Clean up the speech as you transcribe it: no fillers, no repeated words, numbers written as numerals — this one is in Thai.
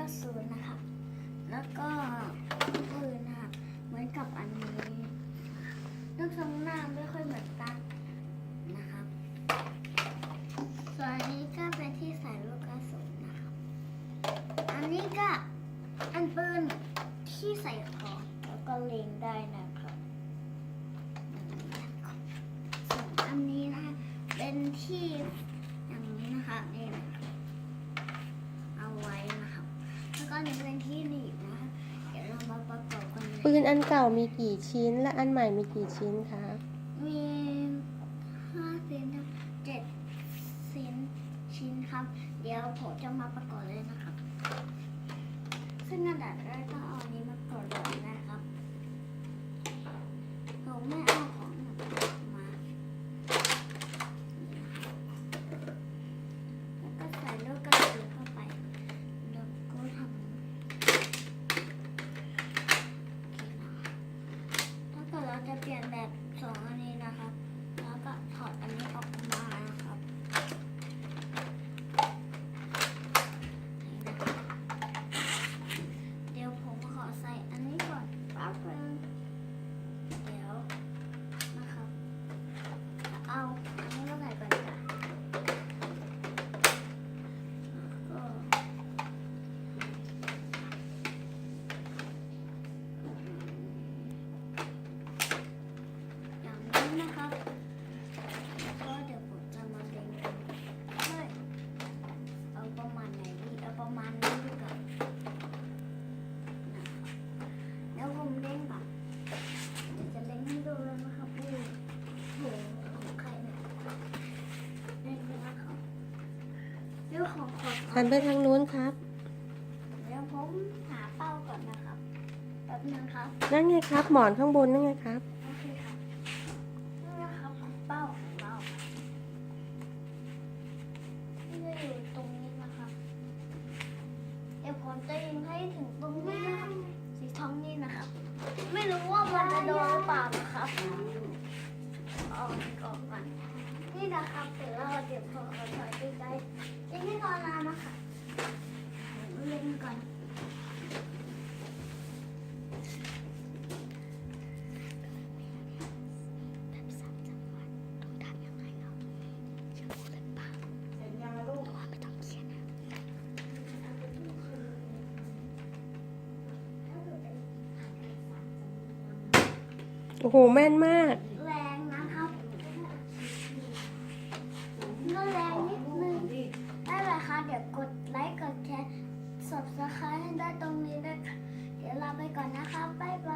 90นะครับแล้วก็ปืนนะครับเหมือนกับอันนี้ลูกทรงหน้าไม่ค่อยเหมือนกันนะครับส่วนอันนี้ก็เป็นที่ใส่ลูกกระสุนนะครับอันนี้ก็อันปืนที่ใส่ของแล้วก็เล็งได้นะครับส่วนอันนี้นะคะเป็นที่อย่างนี้นะคะนี่นะคะเอาไว้นะครับแล้วก็นี่เป็นที่หนีบนะคะเดี๋ยวเรามาประกอบกันเลย ปืนอันเก่ามีกี่ชิ้นและอันใหม่มีกี่ชิ้นคะ มี5ชิ้น7ชิ้นครับเดี๋ยวผมจะมาประกอบเลยนะครับซึ่งอันดับแรกก็เอาอันนี้มาก่อนเลยนะครับผมไม่เอาของหนักมาแล้วก็ใส่ลูกกระสุนเข้าไปแล้วก็ทำถ้าเกิดเราจะเปลี่ยนแบบ2อันนี้นะครับแล้วก็ถอดอันนี้ออกมานะครับเดี๋ยวผมขอใส่อันนี้ก่อนแป๊บนึงเดี๋ยวนะครับเอาอันนี้มาใส่ก่อนค่ะแล้วก็อย่างนี้นะครับก็เดี๋ยวผมจะมาเล็งกันเลยเอาประมาณไหนดีเอาประมาณนี้ดีกว่าแล้วผมเล่นแบบจะเล่นให้ดูเลยนะครับโอ้โหของใครเนี่ยเล่นไปแล้วครับเรื่องของคน หันไปทางนู้นครับ เดี๋ยวผมหาเป้าก่อนนะครับแป๊บนึงครับ นั่นไงครับ หมอนข้างบนนั่นไงครับ โอเคครับนี่นะครับเป้าของเราที่จะอยู่ตรงนี้นะครับเดี๋ยวผมจะยิงให้ถึงตรงนี้นะครับสีทองนี่นะครับ ไม่รู้ว่ามันจะโดนหรือเปล่านะครับเอาออกก่อนนี่นะครับเสร็จแล้วเดี๋ยวผมเอาถอยไปไกลๆยังไม่นอนนานนะคะเล่นก่อนโอ้โห แม่นมาก แรงนะครับก็แรงนิดนึงได้เลยค่ะเดี๋ยวกดไลค์กดแชร์ subscribe ให้ได้ตรงนี้ด้วยค่ะเดี๋ยวลาไปก่อนนะคะบ๊ายบาย